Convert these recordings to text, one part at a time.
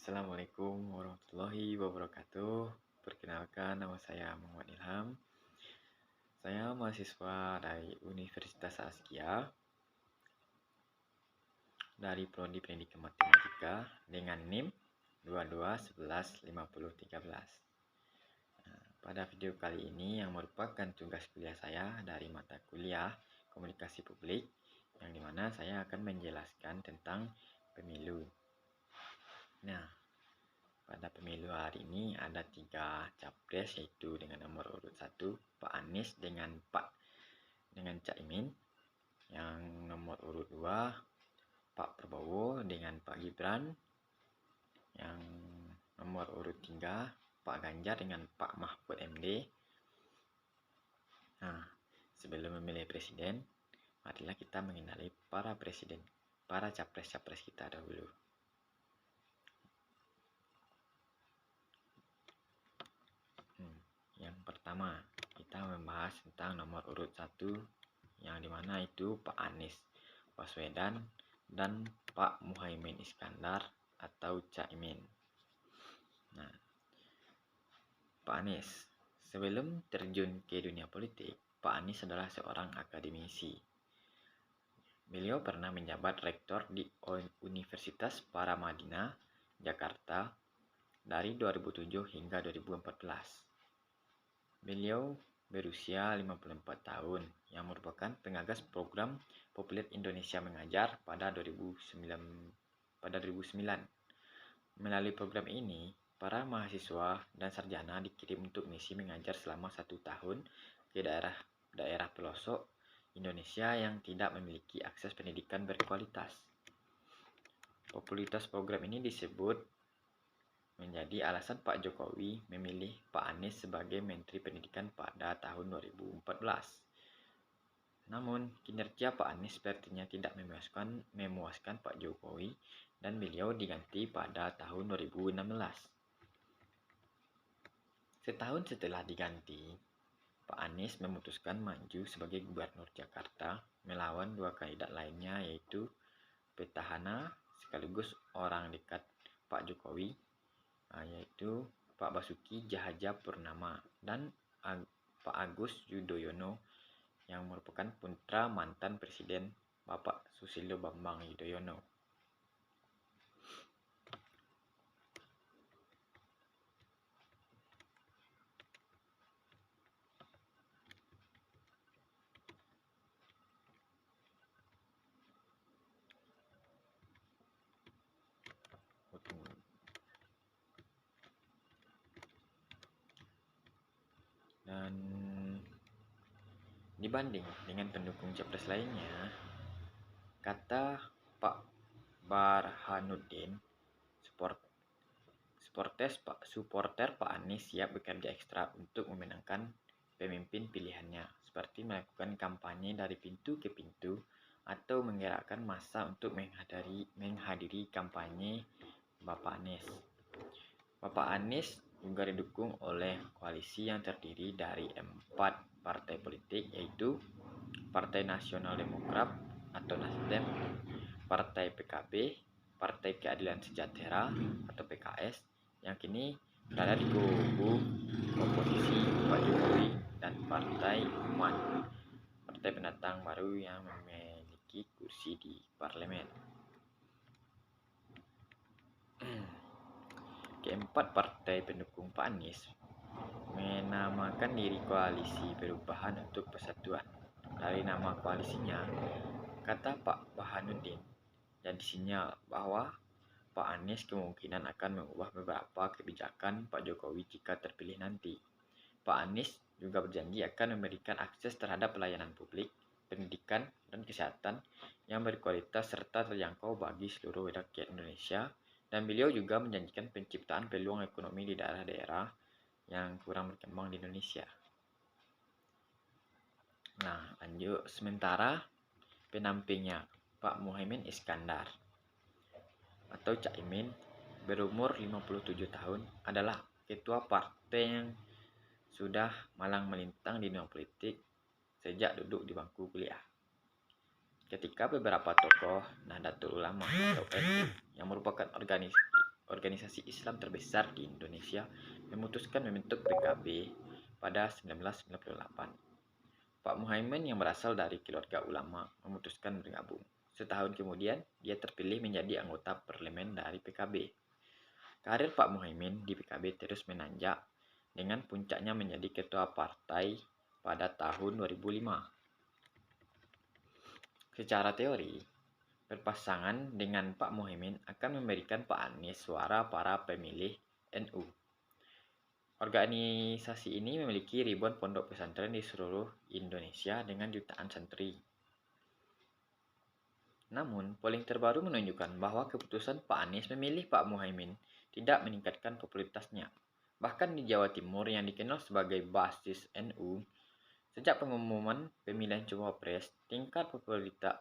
Assalamualaikum warahmatullahi wabarakatuh. Perkenalkan, nama saya Muhammad Ilham. Saya mahasiswa dari Universitas Askia dari Prodi Pendidikan Matematika dengan NIM 22115013. Pada video kali ini yang merupakan tugas kuliah saya dari mata kuliah Komunikasi Publik, yang dimana saya akan menjelaskan tentang pemilu. Nah, pada pemilu hari ini ada 3 capres, yaitu dengan nomor urut 1 Pak Anies dengan Cak Imin, yang nomor urut 2 Pak Prabowo dengan Pak Gibran, yang nomor urut 3 Pak Ganjar dengan Pak Mahfud MD. Nah, sebelum memilih presiden, marilah kita mengenali para capres-capres kita dahulu. Yang pertama, kita membahas tentang nomor urut 1, yang dimana itu Pak Anies Baswedan dan Pak Muhaimin Iskandar atau Cak Imin. Nah, Pak Anies, sebelum terjun ke dunia politik, Pak Anies adalah seorang akademisi. Beliau pernah menjabat rektor di Universitas Paramadina, Jakarta dari 2007 hingga 2014. Beliau berusia 54 tahun yang merupakan pengagas program Populer Indonesia Mengajar pada 2009. Melalui program ini, para mahasiswa dan sarjana dikirim untuk misi mengajar selama 1 tahun ke daerah pelosok Indonesia yang tidak memiliki akses pendidikan berkualitas. Popularitas program ini disebut menjadi alasan Pak Jokowi memilih Pak Anies sebagai Menteri Pendidikan pada tahun 2014. Namun, kinerja Pak Anies sepertinya tidak memuaskan Pak Jokowi dan beliau diganti pada tahun 2016. Setahun setelah diganti, Pak Anies memutuskan maju sebagai Gubernur Jakarta melawan 2 kandidat lainnya, yaitu petahana sekaligus orang dekat Pak Jokowi, yaitu Pak Basuki Cahayapurnama dan Pak Agus Yudhoyono, yang merupakan putra mantan Presiden Bapak Susilo Bambang Yudhoyono. Dan dibanding dengan pendukung capres lainnya, kata Pak Barhanuddin, supporter Pak Anies siap bekerja ekstra untuk memenangkan pemimpin pilihannya, seperti melakukan kampanye dari pintu ke pintu atau menggerakkan massa untuk menghadiri kampanye Bapak Anies. Bapak Anies juga didukung oleh koalisi yang terdiri dari 4 partai politik, yaitu Partai Nasional Demokrat atau Nasdem, Partai PKB, Partai Keadilan Sejahtera atau PKS, yang kini berada di kubu oposisi Pak Jokowi, dan Partai Umat, partai pendatang baru yang memiliki kursi di parlemen. Keempat partai pendukung Pak Anies menamakan diri Koalisi Perubahan untuk Persatuan. Dari nama koalisinya, kata Pak Burhanuddin, dan disinyal bahwa Pak Anies kemungkinan akan mengubah beberapa kebijakan Pak Jokowi jika terpilih nanti. Pak Anies juga berjanji akan memberikan akses terhadap pelayanan publik, pendidikan, dan kesehatan yang berkualitas serta terjangkau bagi seluruh rakyat Indonesia, dan beliau juga menjanjikan penciptaan peluang ekonomi di daerah-daerah yang kurang berkembang di Indonesia. Nah, lanjut. Sementara penampingnya, Pak Muhaimin Iskandar atau Cak Imin, berumur 57 tahun, adalah ketua partai yang sudah malang melintang di dunia politik sejak duduk di bangku kuliah. Ketika beberapa tokoh Nahdlatul Ulama atau NU yang merupakan organisasi Islam terbesar di Indonesia, memutuskan membentuk PKB pada 1998. Pak Muhaimin yang berasal dari keluarga ulama memutuskan bergabung. Setahun kemudian, dia terpilih menjadi anggota parlemen dari PKB. Karir Pak Muhaimin di PKB terus menanjak dengan puncaknya menjadi ketua partai pada tahun 2005. Secara teori, berpasangan dengan Pak Muhaimin akan memberikan Pak Anies suara para pemilih NU. Organisasi ini memiliki ribuan pondok pesantren di seluruh Indonesia dengan jutaan santri. Namun, polling terbaru menunjukkan bahwa keputusan Pak Anies memilih Pak Muhaimin tidak meningkatkan popularitasnya. Bahkan di Jawa Timur yang dikenal sebagai basis NU, sejak pengumuman pemilihan cawapres, tingkat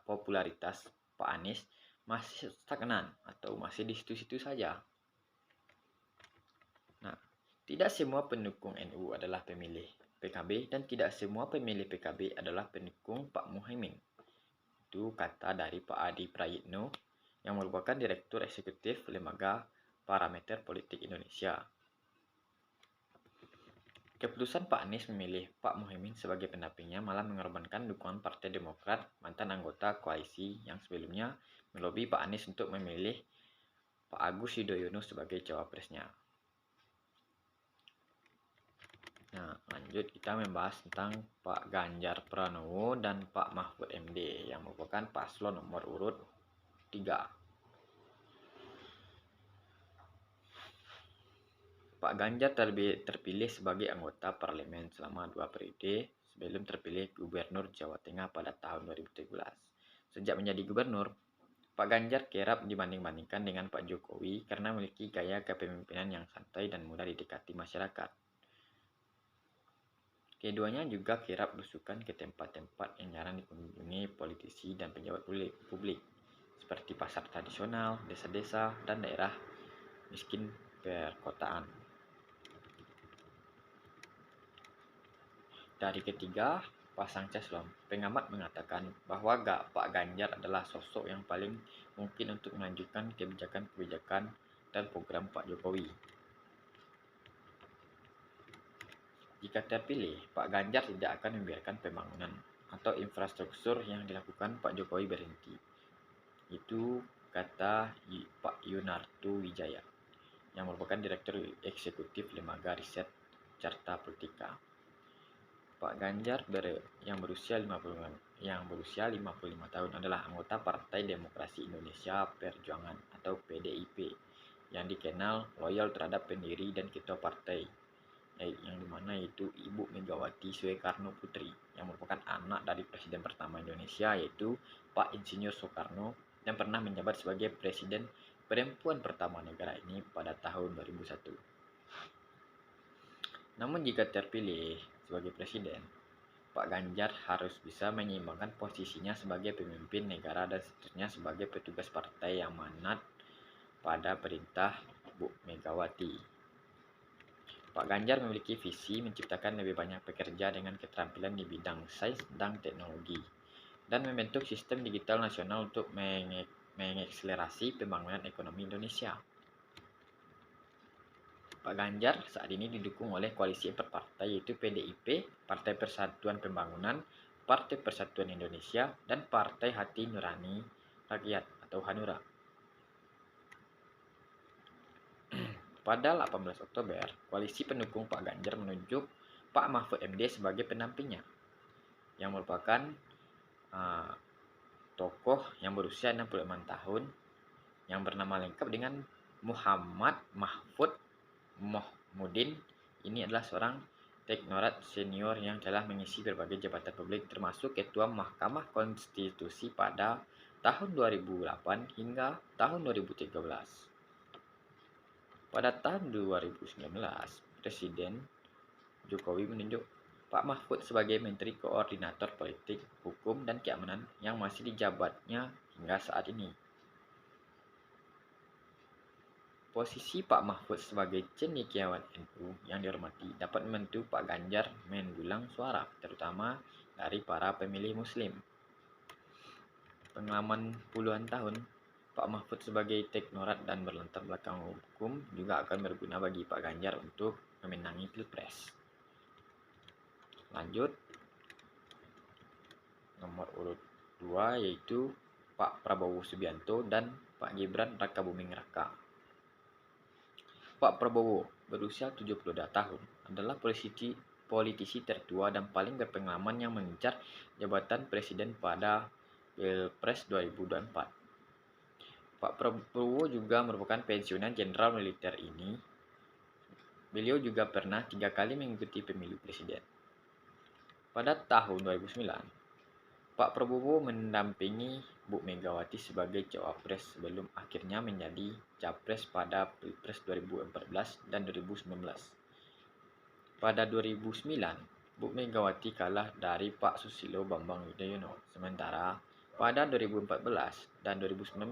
popularitas Pak Anies masih stagnan atau masih di situ-situ saja. Nah, tidak semua pendukung NU adalah pemilih PKB dan tidak semua pemilih PKB adalah pendukung Pak Muhaimin. Itu kata dari Pak Adi Prayitno yang merupakan Direktur Eksekutif Lembaga Parameter Politik Indonesia. Keputusan Pak Anies memilih Pak Muhaimin sebagai pendampingnya malah mengorbankan dukungan Partai Demokrat, mantan anggota koalisi yang sebelumnya melobi Pak Anies untuk memilih Pak Agus Yudhoyono sebagai cawapresnya. Nah, lanjut kita membahas tentang Pak Ganjar Pranowo dan Pak Mahfud MD yang merupakan paslon nomor urut 3. Pak Ganjar terpilih sebagai anggota parlemen selama 2 periode sebelum terpilih Gubernur Jawa Tengah pada tahun 2017. Sejak menjadi gubernur, Pak Ganjar kerap dibanding-bandingkan dengan Pak Jokowi karena memiliki gaya kepemimpinan yang santai dan mudah didekati masyarakat. Keduanya juga kerap belusukan ke tempat-tempat yang jarang dikunjungi politisi dan pejabat publik, seperti pasar tradisional, desa-desa, dan daerah miskin perkotaan. Dari ketiga pasang calon, pengamat mengatakan bahwa Pak Ganjar adalah sosok yang paling mungkin untuk melanjutkan kebijakan-kebijakan dan program Pak Jokowi. Jika terpilih, Pak Ganjar tidak akan membiarkan pembangunan atau infrastruktur yang dilakukan Pak Jokowi berhenti. Itu kata Pak Yunarto Wijaya, yang merupakan Direktur Eksekutif Lembaga Riset Carta Politika. Pak Ganjar yang berusia 55 tahun adalah anggota Partai Demokrasi Indonesia Perjuangan atau PDIP yang dikenal loyal terhadap pendiri dan ketua partai, yang dimana itu Ibu Megawati Soekarno Putri, yang merupakan anak dari Presiden pertama Indonesia yaitu Pak Insinyur Soekarno, yang pernah menjabat sebagai Presiden perempuan pertama negara ini pada tahun 2001. Namun jika terpilih sebagai presiden, Pak Ganjar harus bisa menyeimbangkan posisinya sebagai pemimpin negara dan seterusnya sebagai petugas partai yang manut pada perintah Bu Megawati. Pak Ganjar memiliki visi menciptakan lebih banyak pekerja dengan keterampilan di bidang sains dan teknologi, dan membentuk sistem digital nasional untuk mengakselerasi pembangunan ekonomi Indonesia. Pak Ganjar saat ini didukung oleh koalisi 4 partai yaitu PDIP, Partai Persatuan Pembangunan, Partai Persatuan Indonesia, dan Partai Hati Nurani Rakyat atau Hanura. Pada 18 Oktober, koalisi pendukung Pak Ganjar menunjuk Pak Mahfud MD sebagai pendampingnya, yang merupakan tokoh yang berusia 65 tahun yang bernama lengkap dengan Muhammad Mahfud Mohmudin. Ini adalah seorang teknokrat senior yang telah mengisi berbagai jabatan publik termasuk Ketua Mahkamah Konstitusi pada tahun 2008 hingga tahun 2013. Pada tahun 2019, Presiden Jokowi menunjuk Pak Mahfud sebagai Menteri Koordinator Politik, Hukum, dan Keamanan yang masih dijabatnya hingga saat ini. Posisi Pak Mahfud sebagai cendekiawan NU yang dihormati dapat membantu Pak Ganjar mendulang suara, terutama dari para pemilih Muslim. Pengalaman puluhan tahun Pak Mahfud sebagai teknokrat dan berlatar belakang hukum juga akan berguna bagi Pak Ganjar untuk memenangi Pilpres. Lanjut, nomor urut 2 yaitu Pak Prabowo Subianto dan Pak Gibran Rakabuming Raka. Pak Prabowo berusia 72 tahun adalah politisi tertua dan paling berpengalaman yang mengincar jabatan presiden pada Pilpres 2024. Pak Prabowo juga merupakan pensiunan jenderal militer ini. Beliau juga pernah 3 kali mengikuti pemilu presiden. Pada tahun 2009, Pak Prabowo mendampingi Bu Megawati sebagai cawapres sebelum akhirnya menjadi capres pada Pilpres 2014 dan 2019. Pada 2009, Bu Megawati kalah dari Pak Susilo Bambang Yudhoyono. Sementara pada 2014 dan 2019,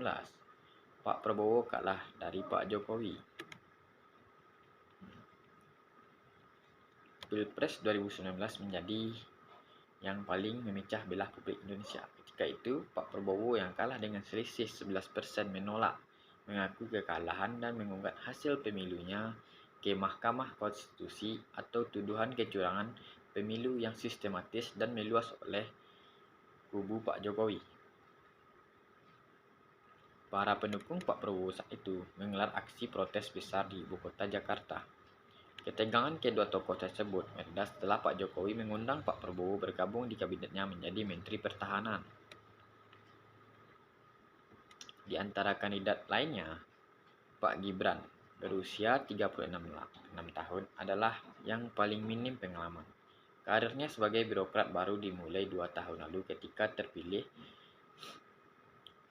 Pak Prabowo kalah dari Pak Jokowi. Pilpres 2019 menjadi yang paling memecah belah publik Indonesia. Ketika itu, Pak Prabowo yang kalah dengan selisih 11% menolak, mengaku kekalahan dan menggugat hasil pemilunya ke Mahkamah Konstitusi atau tuduhan kecurangan pemilu yang sistematis dan meluas oleh kubu Pak Jokowi. Para pendukung Pak Prabowo saat itu menggelar aksi protes besar di ibu kota Jakarta. Ketegangan kedua tokoh tersebut mereda setelah Pak Jokowi mengundang Pak Prabowo bergabung di kabinetnya menjadi Menteri Pertahanan. Di antara kandidat lainnya, Pak Gibran berusia 36 tahun adalah yang paling minim pengalaman. Karirnya sebagai birokrat baru dimulai 2 tahun lalu ketika terpilih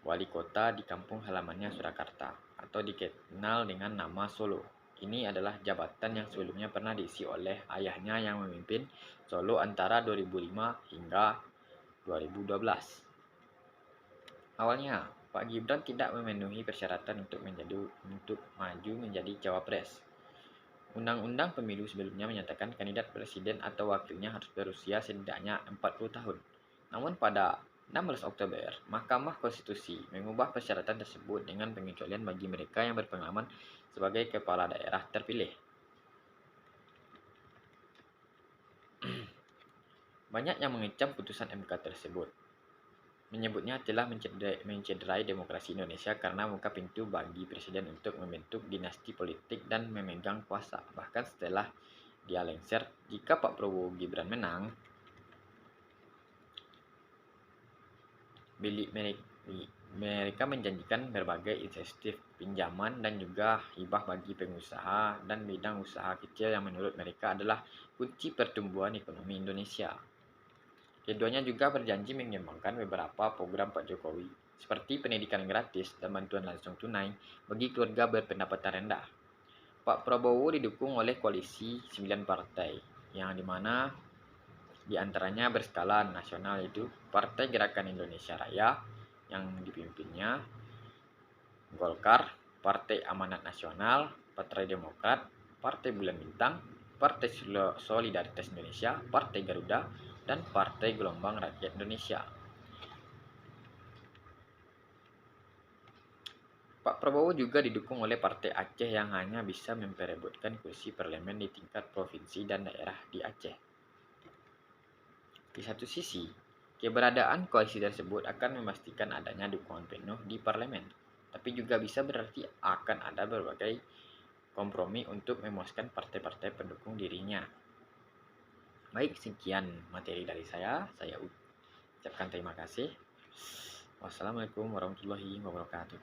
wali kota di kampung halamannya Surakarta atau dikenal dengan nama Solo. Ini adalah jabatan yang sebelumnya pernah diisi oleh ayahnya yang memimpin Solo antara 2005 hingga 2012. Awalnya, Pak Gibran tidak memenuhi persyaratan untuk maju menjadi cawapres. Undang-undang pemilu sebelumnya menyatakan kandidat presiden atau wakilnya harus berusia setidaknya 40 tahun. Namun pada 16 Oktober, Mahkamah Konstitusi mengubah persyaratan tersebut dengan pengecualian bagi mereka yang berpengalaman sebagai kepala daerah terpilih. Banyak yang mengecam putusan MK tersebut, menyebutnya telah mencederai demokrasi Indonesia karena membuka pintu bagi presiden untuk membentuk dinasti politik dan memegang kuasa. Bahkan setelah dia lengser, jika Pak Prabowo Gibran menang, mereka menjanjikan berbagai insentif pinjaman dan juga hibah bagi pengusaha dan bidang usaha kecil yang menurut mereka adalah kunci pertumbuhan ekonomi Indonesia. Keduanya juga berjanji mengembangkan beberapa program Pak Jokowi, seperti pendidikan gratis dan bantuan langsung tunai bagi keluarga berpendapatan rendah. Pak Prabowo didukung oleh koalisi 9 partai, yang dimana diantaranya berskala nasional yaitu Partai Gerakan Indonesia Raya yang dipimpinnya Golkar, Partai Amanat Nasional, Partai Demokrat, Partai Bulan Bintang, Partai Solidaritas Indonesia, Partai Garuda, dan Partai Gelombang Rakyat Indonesia. Pak Prabowo juga didukung oleh Partai Aceh yang hanya bisa memperebutkan kursi parlemen di tingkat provinsi dan daerah di Aceh. Di satu sisi, keberadaan koalisi tersebut akan memastikan adanya dukungan penuh di parlemen, tapi juga bisa berarti akan ada berbagai kompromi untuk memuaskan partai-partai pendukung dirinya. Baik, sekian materi dari saya ucapkan terima kasih. Wassalamualaikum warahmatullahi wabarakatuh.